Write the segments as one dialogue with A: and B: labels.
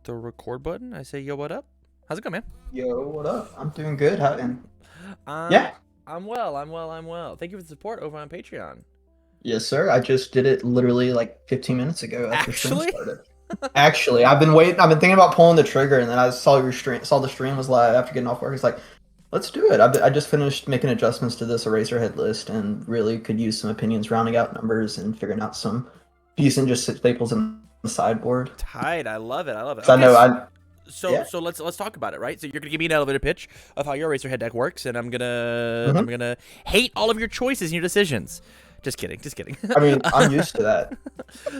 A: the record button. I say, yo, what up? How's it going, man?
B: Yo, what up? I'm doing good. And
A: I'm
B: yeah,
A: I'm well. I'm well. Thank you for the support over on Patreon.
B: yes, sir. I just did it literally like 15 minutes ago after stream
A: Actually,
B: started. Actually, I've been waiting. I've been thinking about pulling the trigger, and then I saw your stream. Saw the stream was live after getting off work. It's like, let's do it. I just finished making adjustments to this Eraserhead list, and really could use some opinions, rounding out numbers, and figuring out some decent just staples in the sideboard.
A: tight. I love it. I love it.
B: So I
A: Okay,
B: know I
A: so
B: yeah.
A: so let's talk about it, right? So you're gonna give me an elevator pitch of how your Racerhead deck works, and I'm gonna I'm
B: hmm
A: gonna hate all of your choices and your decisions. Just kidding. Just kidding.
B: I mean, I'm used to that.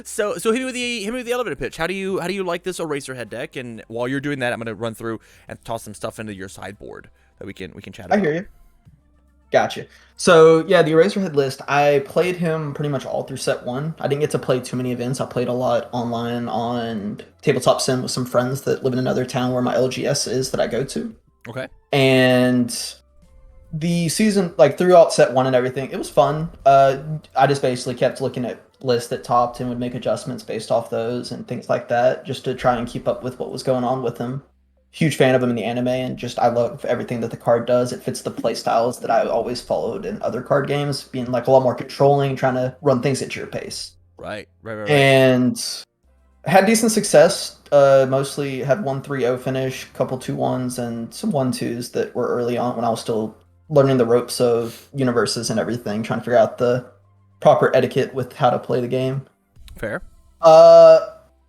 A: So hit me with the elevator pitch. How do you like this Eraserhead deck? And while you're doing that, I'm gonna run through and toss some stuff into your sideboard that we can chat
B: I hear
A: about.
B: you. Gotcha. So yeah, the Eraserhead list, I played him pretty much all through set one. I didn't get to play too many events. I played a lot online on Tabletop Sim with some friends that live in another town where my LGS is that I go to.
A: Okay.
B: And the season, like throughout set one and everything, it was fun. I just basically kept looking at lists that topped and would make adjustments based off those and things like that, just to try and keep up with what was going on with him. Huge fan of him in the anime, and just I love everything that the card does. It fits the play styles that I always followed in other card games, being like a lot more controlling, trying to run things at your pace.
A: Right.
B: And had decent success. Mostly had 1-3-0 finish, couple 2-1s, and some 1-2s that were early on when I was still learning the ropes of universes and everything, trying to figure out the proper etiquette with how to play the game.
A: Fair.
B: Uh,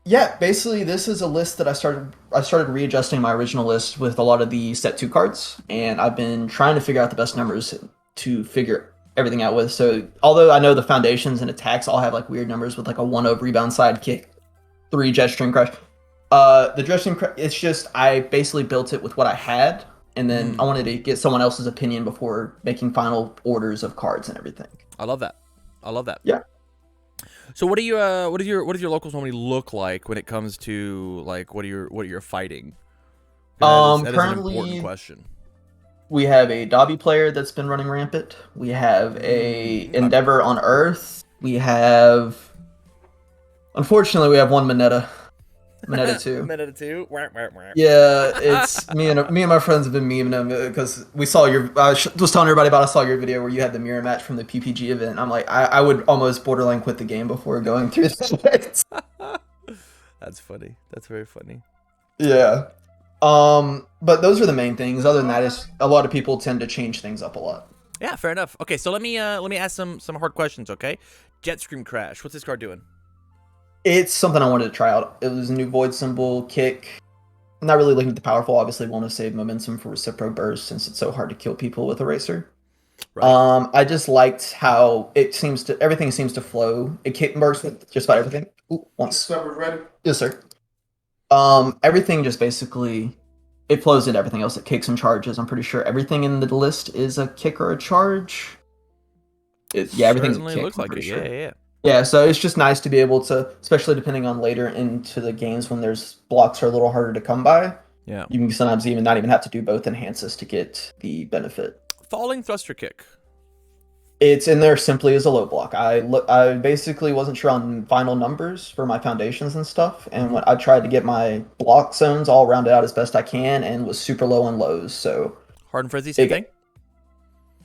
B: yeah, basically this is a list that I started readjusting my original list with a lot of the set two cards, and I've been trying to figure out the best numbers to figure everything out with. So although I know the foundations and attacks all have like weird numbers with like a 1-0 rebound sidekick, 3 jet stream crush. The jet stream crush, it's just I basically built it with what I had, and then I
A: Mm,
B: wanted to get someone else's opinion before making final orders of cards and everything.
A: I love that. I love that.
B: Yeah.
A: So what do your locals normally look like when it comes to like what are you fighting? 'Cause that is an important
B: Currently
A: question.
B: we have a Dobby player that's been running rampant. We have a
A: Okay.
B: Endeavor on Earth. Unfortunately, we have one Mineta 2.
A: Minute or two. Wah, wah, wah.
B: Yeah, it's me and my friends have been memeing him because we saw your. Was telling everybody about. I saw your video where you had the mirror match from the PPG event. I'm like, I would almost borderline quit the game before going through that.
A: That's funny. That's very funny.
B: Yeah. But those are the main things. Other than that, is a lot of people tend to change things up a lot.
A: Yeah, fair enough. Okay, so let me ask some hard questions. Okay, Jet Scream Crash. What's this card doing?
B: It's something I wanted to try out. It was a new void symbol kick. I'm not really looking at the powerful. Obviously, want to save momentum for Recipro Burst since it's so hard to kill people with Eraser.
A: Right.
B: I just liked how everything seems to flow. It kick works with just about everything. Ooh, once.
C: Discovered ready?
B: Yes, sir. Everything just basically it flows into everything else. It kicks and charges. I'm pretty sure everything in the list is a kick or a charge. Yeah, everything's a
A: Certainly
B: kick.
A: looks
B: I'm
A: like
B: pretty
A: it.
B: sure.
A: Yeah.
B: Yeah, so it's just nice to be able to, especially depending on later into the games when there's blocks are a little harder to come by.
A: Yeah.
B: You can sometimes even not even have to do both enhances to get the benefit.
A: Falling Thruster Kick.
B: It's in there simply as a low block. I basically wasn't sure on final numbers for my foundations and stuff, and when I tried to get my block zones all rounded out as best I can, and was super low on lows. So
A: Hard and Frenzy, same
B: big
A: thing.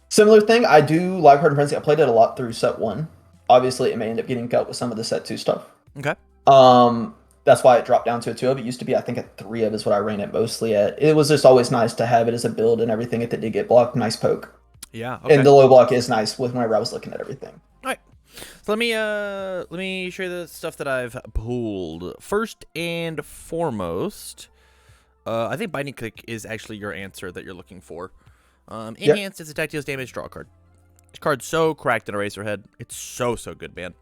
B: similar thing. I do like Hard and Frenzy. I played it a lot through set one. Obviously, it may end up getting cut with some of the set two stuff.
A: Okay.
B: That's why it dropped down to a 2 of. It used to be, I think, a 3 of is what I ran it mostly at. It was just always nice to have it as a build and everything if it did get blocked. Nice poke.
A: Yeah. Okay.
B: And the low block is nice with whenever I was looking at everything.
A: All right. So let me show you the stuff that I've pulled. First and foremost, I think Binding Click is actually your answer that you're looking for. Enhanced, it's attack deals damage, draw a card. This card's so cracked in Eraserhead. It's so good, man.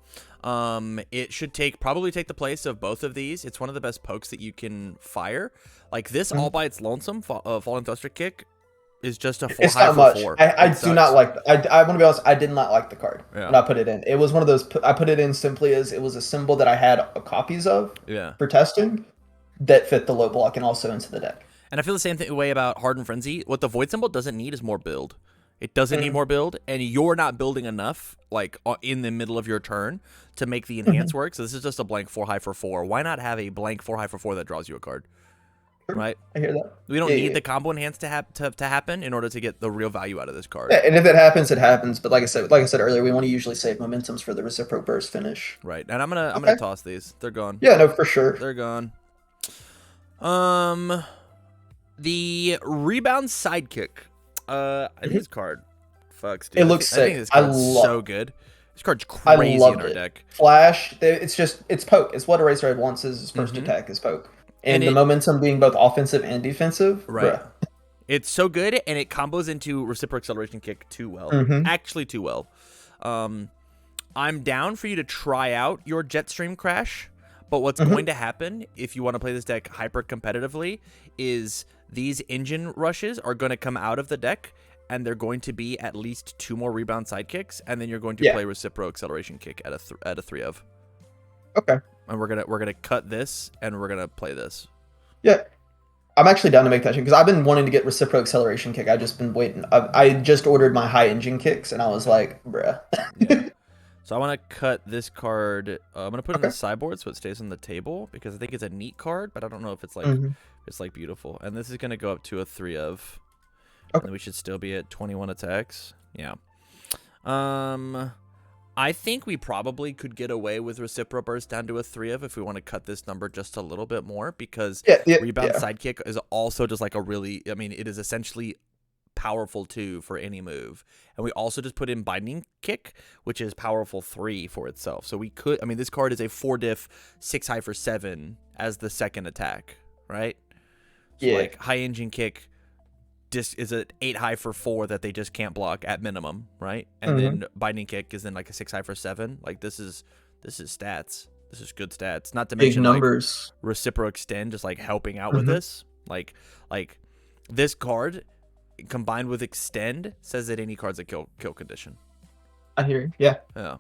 A: It should probably take the place of both of these. It's one of the best pokes that you can fire. Like this, all by its lonesome, Falling Thruster Kick is just a
B: It's
A: high
B: not
A: for
B: much.
A: 4.
B: I
A: It
B: do not
A: sucks.
B: like. I want to be honest. I did not like the card
A: Yeah.
B: when I put it in. It was one of those. I put it in simply as it was a symbol that I had copies of
A: Yeah.
B: for testing that fit the low block and also into the deck.
A: And I feel the same way about Hardened Frenzy. What the Void symbol doesn't need is more build. It doesn't need more build, and you're not building enough, like, in the middle of your turn to make the enhance work. So this is just a blank 4 high for 4. Why not have a blank 4 high for 4 that draws you a card? Right?
B: I hear that.
A: We don't need the combo enhance to happen in order to get the real value out of this card.
B: Yeah, and if it happens, it happens. But like I said earlier, we want to usually save momentums for the reciprocal burst finish.
A: Right. And I'm gonna toss these. They're gone.
B: Yeah, no, for sure.
A: They're gone. The rebound sidekick. I think this card. Fucks, dude.
B: It looks sick.
A: I think this card's so good. This card's crazy in our deck.
B: Flash. It's poke. It's what Eraserhead wants as his first attack is poke. And the momentum being both offensive and defensive.
A: Right.
B: Bruh.
A: It's so good, and it combos into reciprocal acceleration kick too well. Actually, too well. I'm down for you to try out your Jetstream Crash, but what's going to happen if you want to play this deck hyper competitively is these engine rushes are going to come out of the deck, and they're going to be at least 2 more rebound sidekicks, and then you're going to play reciprocal acceleration kick at a 3 of.
B: Okay.
A: And we're gonna cut this, and we're gonna play this.
B: Yeah. I'm actually down to make that change because I've been wanting to get reciprocal acceleration kick. I've just been waiting. I just ordered my high engine kicks, and I was like, bruh.
A: Yeah. So I want to cut this card. I'm gonna put it in the sideboard so it stays on the table because I think it's a neat card, but I don't know if it's like it's like beautiful. And this is gonna go up to a 3 of. And then we should still be at 21 attacks. Yeah. I think we probably could get away with Recipro Burst down to a 3 of if we want to cut this number just a little bit more because Rebound Sidekick is also just like a really, I mean, it is essentially powerful 2 for any move. And we also just put in Binding Kick, which is powerful 3 for itself. So we could, I mean, this card is a 4 diff, 6 high for 7 as the second attack, right? So like High Engine Kick is an 8 high for 4 that they just can't block at minimum, right? And then Binding Kick is then like a 6 high for 7. Like this is stats. This is good stats. Not to mention numbers. Like, Reciprocal Extend just like helping out with this. Like this card combined with Extend says that any card's a kill condition.
B: I hear you. Yeah.
A: Yeah.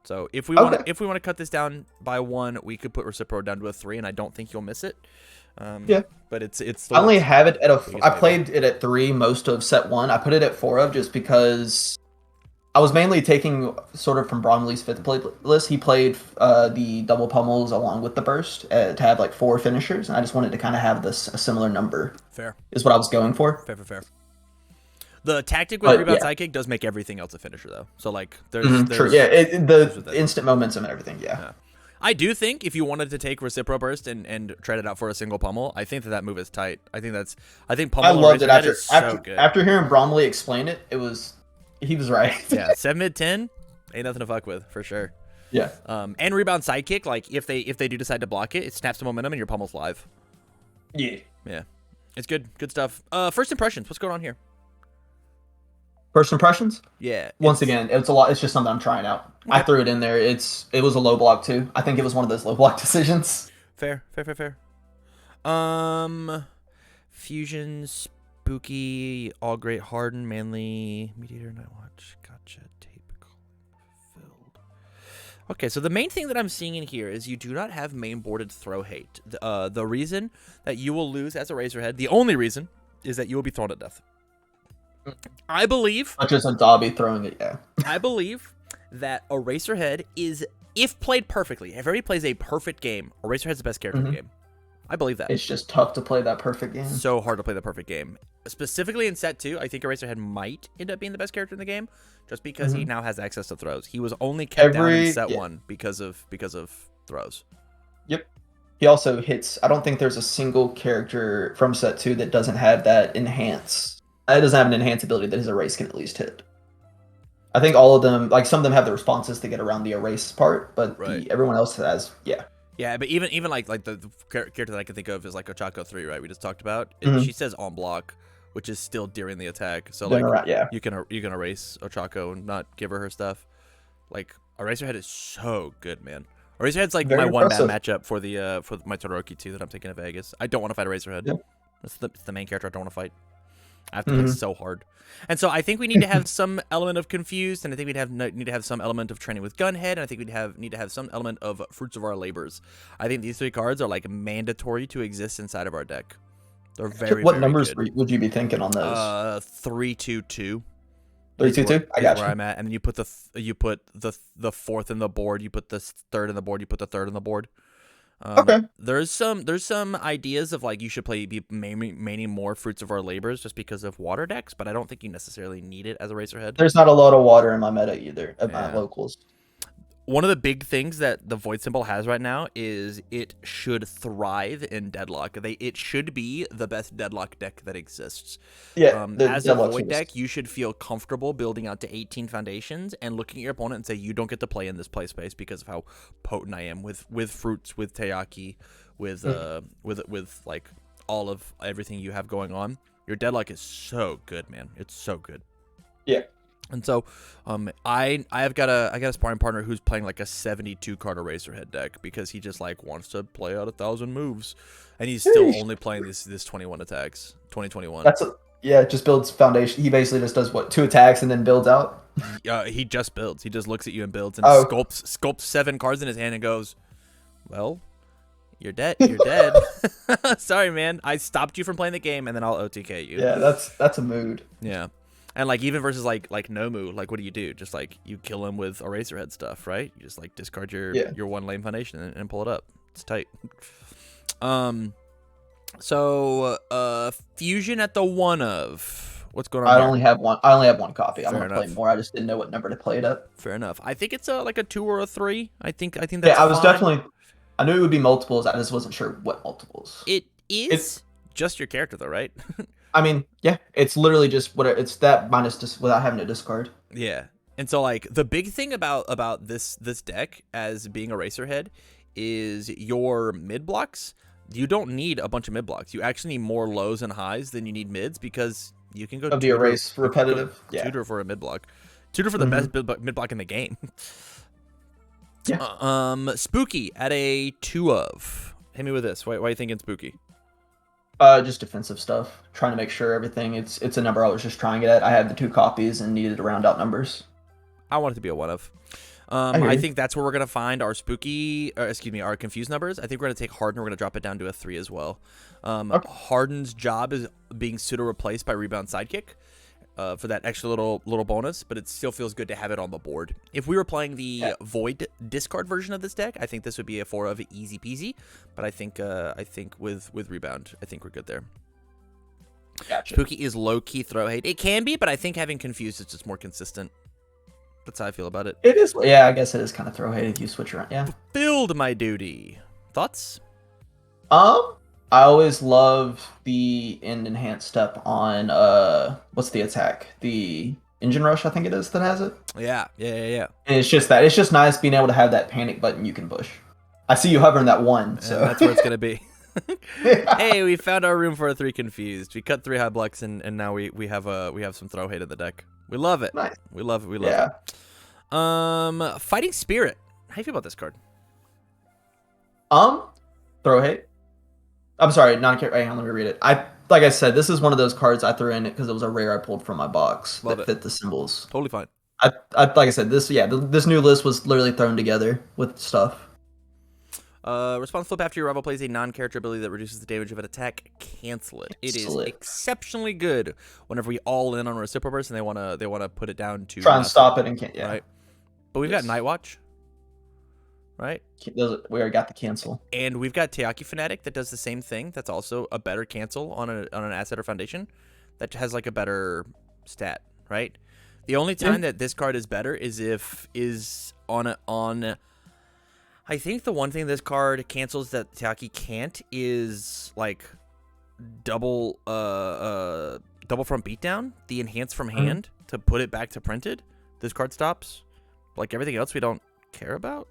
A: So if we want to cut this down by 1, we could put Reciprocal down to a 3, and I don't think you'll miss it. But it's.
B: I only have it at I played it at 3 most of set 1. I put it at 4 of just because I was mainly taking sort of from Bromley's 5th play list. He played the double pummels along with the burst to have like 4 finishers, and I just wanted to kind of have a similar number.
A: Fair
B: is what I was going for.
A: Fair. The tactic with Rebound Sidekick does make everything else a finisher though. So like there's
B: sure, the instant momentum and everything. Yeah.
A: I do think if you wanted to take Recipro Burst and trade it out for a single pummel, I think that move is tight. I think pummel.
B: I loved it
A: after
B: hearing Bromley explain it. He was right.
A: Yeah, 7 mid 10 ain't nothing to fuck with for sure.
B: Yeah.
A: And Rebound Sidekick, like if they do decide to block it, it snaps the momentum and your pummel's live.
B: Yeah.
A: It's good stuff. First impressions, what's going on here?
B: First impressions?
A: Yeah.
B: Once again, it's a lot. It's just something I'm trying out. I threw it in there. It was a low block too. I think it was one of those low block decisions.
A: Fair. Fusion, Spooky, All Great, Harden, Manly, Mediator, Nightwatch, Gotcha, Tape, Filled. Okay, so the main thing that I'm seeing in here is you do not have main boarded Throw Hate. The reason that you will lose as a Razorhead, the only reason, is that you will be thrown to death. I believe.
B: Not just a Dobby throwing it, yeah.
A: I believe that Eraserhead is, if played perfectly, if everybody plays a perfect game, Eraserhead's the best character in the game. I believe that.
B: It's just tough to play that perfect game.
A: So hard to play the perfect game. Specifically in set 2, I think Eraserhead might end up being the best character in the game, just because he now has access to throws. He was only kept down in set 1 because of throws. Yep.
B: He also hits. I don't think there's a single character from set 2 that doesn't have that enhance. It doesn't have an enhance ability that his erase can at least hit. I think all of them, like some of them have the responses to get around the erase part, but everyone else has,
A: Yeah, but even like the character that I can think of is like Ochako 3, right? We just talked about. She says on block, which is still during the attack. So like you can erase Ochako and not give her stuff. Like Eraserhead is so good, man. Eraserhead's like my one bad matchup for my Todoroki 2 that I'm taking to Vegas. I don't want to fight Eraserhead. Yep. That's the main character I don't want to fight. I have to play so hard. And so I think we need to have some element of Confused, and I think we'd need to have some element of Training with Gunhead, and I think we'd need to have some element of Fruits of Our Labors. I think these 3 cards are like mandatory to exist inside of our deck. They're very,
B: What
A: very
B: numbers
A: good.
B: would you be thinking on those?
A: 3, 2, 2.
B: 3-2-2. I
A: is
B: got
A: where
B: you.
A: I'm at, and then you put the fourth in the board, you put the third in the board, you put the third in the board.
B: Okay.
A: There's some ideas of like you should be maining more Fruits of Our Labors just because of water decks, but I don't think you necessarily need it as a Racerhead.
B: There's not a lot of water in my meta either at my
A: Yeah.
B: locals.
A: One of the big things that the Void symbol has right now is it should thrive in Deadlock. It should be the best Deadlock deck that exists.
B: Yeah,
A: As a Void deck, you should feel comfortable building out to 18 foundations and looking at your opponent and say, you don't get to play in this play space because of how potent I am with Fruits, with Teaki, with like all of everything you have going on. Your Deadlock is so good, man. It's so good.
B: Yeah.
A: And so, I got a sparring partner who's playing like a 72 card Eraserhead deck because he just like wants to play out 1,000 moves, and he's still only playing this 21 attacks, 2021.
B: Just builds foundation. He basically just does 2 attacks and then builds out.
A: He just builds. He just looks at you and builds and sculpts 7 cards in his hand and goes, "Well, you're dead. You're dead. Sorry, man. I stopped you from playing the game, and then I'll OTK you."
B: Yeah, that's a mood.
A: Yeah. And like even versus like Nomu, like what do? Just like you kill him with Eraserhead stuff, right? You just like discard your 1 lane foundation and pull it up. It's tight. So fusion at the 1 of. What's going on?
B: I only have one copy. I'm
A: Fair
B: gonna
A: enough.
B: play more. I just didn't know what number to play it at.
A: Fair enough. I think it's like a 2 or a 3. I think that's
B: I was
A: fine.
B: definitely. I knew it would be multiples. I just wasn't sure what multiples.
A: It's just your character though, right?
B: I mean, yeah, it's literally just it's that minus just without having to discard.
A: Yeah. And so like the big thing about this deck as being a Eraserhead is your mid blocks. You don't need a bunch of mid blocks. You actually need more lows and highs than you need mids because you can go
B: Of the erase repetitive. Yeah.
A: Tutor for a mid block. Tutor for the best mid block in the game.
B: Yeah.
A: Spooky at a 2 of. Hit me with this. Why are you thinking Spooky?
B: Just defensive stuff. Trying to make sure everything. It's a number I was just trying it at. I had the 2 copies and needed to round out numbers.
A: I want it to be a 1 of. I think that's where we're gonna find our our confused numbers. I think we're gonna take Harden. We're gonna drop it down to a 3 as well.
B: Okay.
A: Harden's job is being pseudo replaced by Rebound Sidekick for that extra little bonus, but it still feels good to have it on the board. If we were playing the Void discard version of this deck, I think this would be a 4 of easy peasy. But I think with Rebound, I think we're good there.
B: Gotcha.
A: Spooky is low key throw hate. It can be, but I think having confused is just more consistent. That's how I feel about it.
B: It is. Yeah, I guess it is kind of throw hate if you switch around. Yeah.
A: Fulfilled my duty. Thoughts?
B: I always love the end enhanced step on what's the attack? The engine rush, I think it is that has it.
A: Yeah.
B: And it's just that. It's just nice being able to have that panic button you can push. I see you hovering that 1, so
A: that's where it's gonna be. Hey, we found our room for a 3 confused. We cut 3 high blocks and now we have some throw hate in the deck. We love it.
B: Nice.
A: We love it. Fighting Spirit. How do you feel about this card?
B: Throw hate. I'm sorry, not a hang on, let me read it. Like I said, this is one of those cards I threw in it because it was a rare I pulled from my box that fit the symbols.
A: Totally fine.
B: I like I said, this new list was literally thrown together with stuff.
A: Response flip after your rival plays a non-character ability that reduces the damage of an attack. Cancel it. It is exceptionally good whenever we all in on a Reciprocal Burst and they wanna put it down to
B: try and stop it and can't. Yeah.
A: Right. But we've got Night Watch. Right.
B: We already got the cancel.
A: And we've got Teaki Fanatic that does the same thing. That's also a better cancel on an asset or foundation that has like a better stat. Right. The only time that this card is better is on. I think the one thing this card cancels that Teaki can't is like double front beatdown, the enhance from hand to put it back to printed. This card stops. Like everything else we don't care about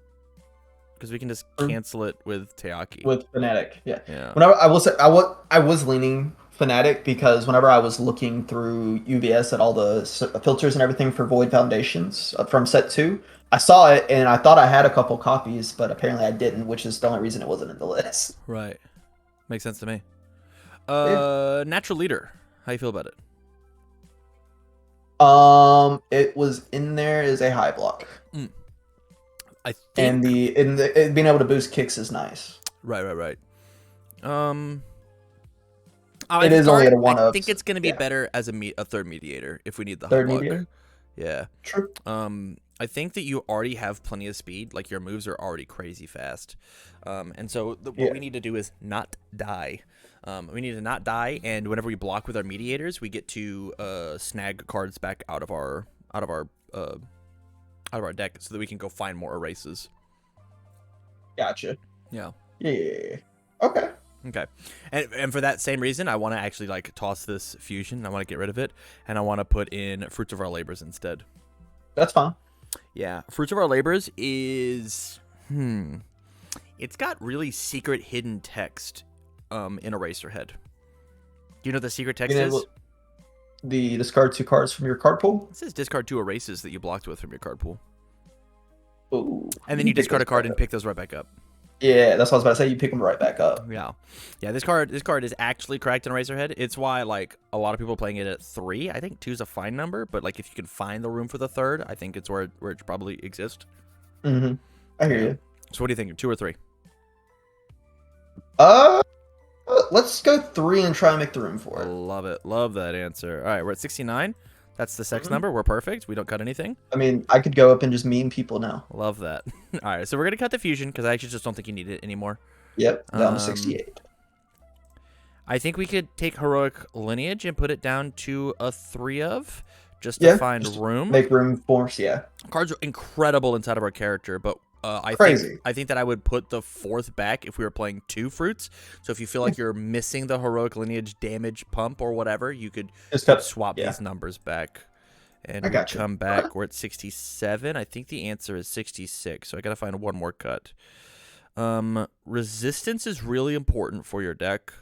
A: because we can just cancel it with Teaki.
B: With Fanatic, yeah.
A: Whenever
B: I will say I was leaning Fanatic because whenever I was looking through UVS at all the filters and everything for Void Foundations from set 2, I saw it and I thought I had a couple copies, but apparently I didn't, which is the only reason it wasn't in the list.
A: Right. Makes sense to me. Natural Leader. How you feel about it?
B: It was in there as a high block.
A: I think...
B: And the being able to boost kicks is nice.
A: Right.
B: It is only at a 1
A: I
B: of.
A: think it's going to be better as a third mediator if we need the
B: third
A: high block.
B: mediator.
A: Yeah.
B: True.
A: I think that you already have plenty of speed. Like your moves are already crazy fast. And so what
B: Yeah.
A: we need to do is not die. We need to not die, and whenever we block with our mediators, we get to snag cards back out of our deck, so that we can go find more erases.
B: Gotcha.
A: Yeah.
B: Yeah. Okay.
A: Okay. And for that same reason, I want to actually like toss this fusion. I want to get rid of it, and I want to put in Fruits of Our Labors instead.
B: That's fine.
A: Yeah, Fruits of Our Labors is it's got really secret hidden text in Eraserhead. Do you know what the secret text is?
B: The discard 2 cards from your card pool.
A: It says discard 2 erases that you blocked with from your card pool.
B: Ooh.
A: And then you discard a card and pick those right back up.
B: Yeah, that's what I was about to say. You pick them right back up.
A: Yeah. This card is actually cracked in Eraserhead. It's why like a lot of people are playing it at 3. I think 2 is a fine number, but like if you can find the room for the 3rd, I think it's where it probably exists.
B: Mm-hmm. I hear you.
A: So what do you think? 2 or 3?
B: Let's go 3 and try and make the room for it.
A: Love it. Love that answer. All right, we're at 69. That's the sex number. We're perfect. We don't cut anything.
B: I mean, I could go up and just meme people now.
A: Love that. All right, so we're going to cut the fusion because I actually just don't think you need it anymore.
B: Yep, down to 68.
A: I think we could take Heroic Lineage and put it down to a 3 of, just to find room.
B: Make room for, yeah.
A: Cards are incredible inside of our character, but I think that I would put the 4th back if we were playing 2 fruits. So if you feel like you're missing the Heroic Lineage damage pump or whatever, you could swap these numbers back. And we come back. We're at 67. I think the answer is 66. So I got to find one more cut. Resistance is really important for your deck.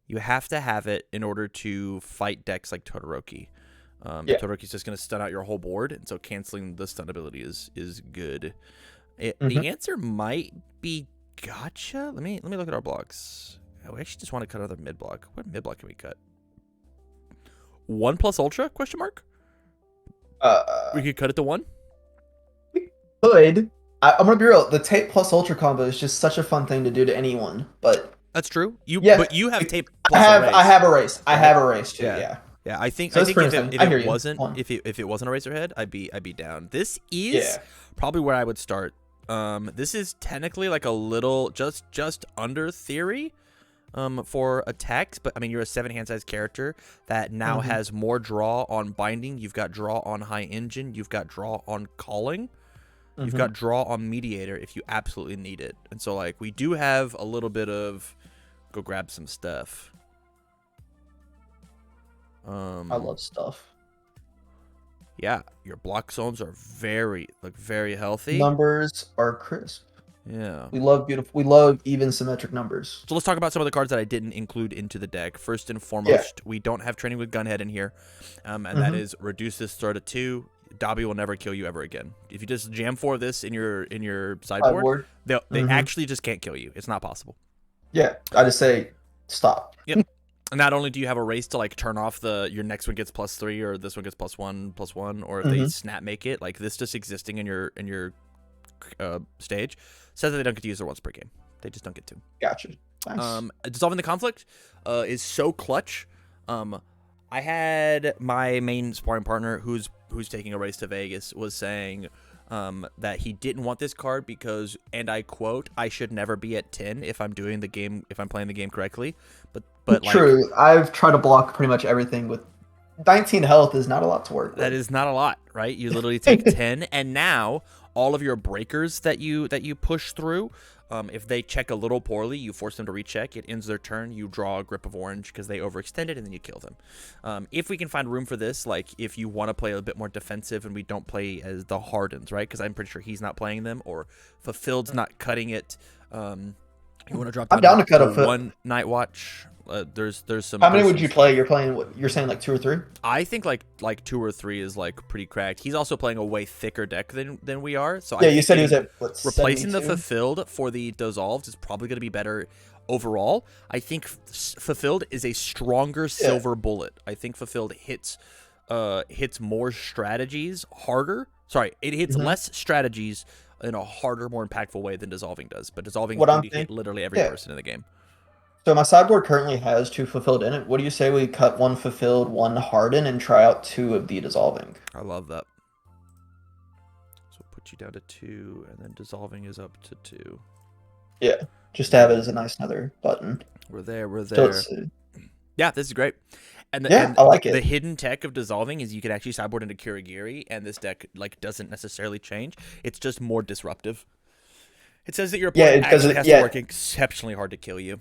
A: You have to have it in order to fight decks like Todoroki. Todoroki's just going to stun out your whole board, and so canceling the stun ability is good. The answer might be gotcha. Let me look at our blocks. I actually just want to cut another mid block. What mid block can we cut? 1 plus ultra? Question mark. We could cut it to 1.
B: We could. I'm gonna be real. The tape plus ultra combo is just such a fun thing to do to anyone. But
A: that's true. But you have tape. Plus
B: I have a race. I have a race too. Yeah.
A: Yeah, I think
B: so
A: if it wasn't Eraserhead, I'd be down. This is probably where I would start. This is technically like a little just under theory for attacks, but I mean you're a 7 hand size character that now has more draw on binding. You've got draw on high engine. You've got draw on calling. You've got draw on mediator if you absolutely need it. And so like we do have a little bit of go grab some stuff.
B: I love stuff.
A: Yeah, your block zones are very healthy.
B: Numbers are crisp.
A: Yeah.
B: We love even symmetric numbers.
A: So let's talk about some of the cards that I didn't include into the deck. First and foremost, we don't have Training with Gunhead in here. And that is reduce this throw to 2. Dobby will never kill you ever again. If you just jam 4 of this in your sideboard, they actually just can't kill you. It's not possible.
B: Yeah, I just say stop.
A: Yep. And not only do you have a race to like turn off your next one gets +3 or this one gets +1/+1, or if they snap make it, like this just existing in your stage says that they don't get to use it once per game. They just don't get to.
B: Gotcha. Nice.
A: Dissolving the conflict is so clutch. I had my main sparring partner who's taking a race to Vegas was saying that he didn't want this card because, and I quote, I should never be at 10 if I'm playing the game correctly. But
B: true. Like, I've tried to block pretty much everything with 19 health is not a lot to work with.
A: That is not a lot, right? You literally take 10, and now all of your breakers that you push through, if they check a little poorly, you force them to recheck. It ends their turn. You draw a grip of orange because they overextended, and then you kill them. If we can find room for this, like if you want to play a bit more defensive and we don't play as the Hardens, right? Because I'm pretty sure he's not playing them, or Fulfilled's not cutting it. You want to drop down,
B: I'm down to cut a
A: one Night Watch. There's some.
B: How many would you play? You're playing what? You're saying like 2 or 3?
A: I think like 2 or 3 is like pretty cracked. He's also playing a way thicker deck than we are. So
B: yeah, you said he was at what,
A: replacing
B: 72?
A: the Fulfilled for the Dissolved is probably going to be better overall. I think Fulfilled is a stronger silver bullet. I think Fulfilled hits more strategies harder. Sorry, it hits less strategies in a harder, more impactful way than Dissolving does. But Dissolving can hit literally every person in the game.
B: So my sideboard currently has 2 Fulfilled in it. What do you say we cut 1 Fulfilled, 1 Harden, and try out 2 of the Dissolving?
A: I love that. get you down to 2, and then dissolving is up to 2.
B: Yeah, just to have it as a nice another button.
A: We're there.
B: So let's see.
A: Yeah, this is great. And
B: Yeah, I like it.
A: The hidden tech of dissolving is you could actually sideboard into Kirigiri, and this deck like doesn't necessarily change. It's just more disruptive. It says that your opponent actually has to work exceptionally hard to kill you.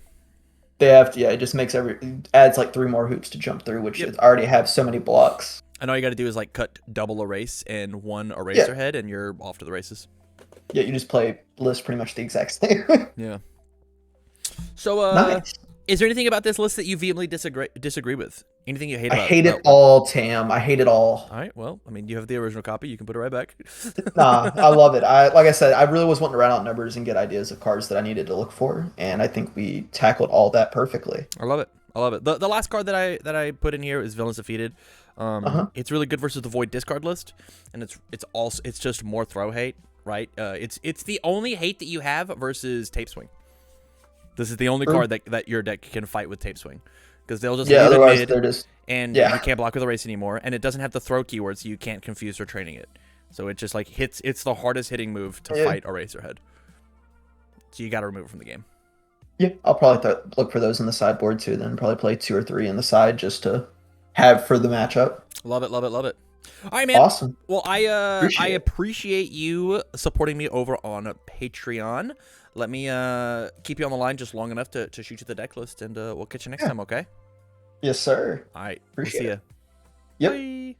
B: They have to, it just makes it adds like 3 more hoops to jump through, which already have so many blocks.
A: And all you got to do is like cut double erase and 1 eraser head, and you're off to the races.
B: Yeah, you just play list pretty much the exact same.
A: Yeah. So,
B: nice.
A: Is there anything about this list that you vehemently disagree with? Anything you hate about it?
B: I hate it all, Tam. I hate it all.
A: All right, well, I mean, you have the original copy. You can put it right back.
B: Nah, I love it. Like I said, I really was wanting to round out numbers and get ideas of cards that I needed to look for, and I think we tackled all that perfectly.
A: I love it. I love it. The last card that I put in here is Villains Defeated. It's really good versus the Void discard list, and it's just more throw hate, right? It's the only hate that you have versus Tape Swing. This is the only card that your deck can fight with Tape Swing, because they'll just leave
B: otherwise
A: it mid,
B: they're just
A: and you can't block with Erase anymore, and it doesn't have the throw keyword, so you can't confuse or training it. So it just like hits. It's the hardest hitting move to fight Eraserhead. So you got to remove it from the game.
B: Yeah, I'll probably look for those in the sideboard too. Then probably play 2 or 3 in the side just to have for the matchup.
A: Love it, love it, love it. All right, man.
B: Awesome.
A: Well, I appreciate you supporting me over on Patreon. Let me keep you on the line just long enough to shoot you the deck list, and we'll catch you next time, okay?
B: Yes, sir.
A: All right.
B: Appreciate
A: we'll see
B: it.
A: ya.
B: Yep.
A: Bye.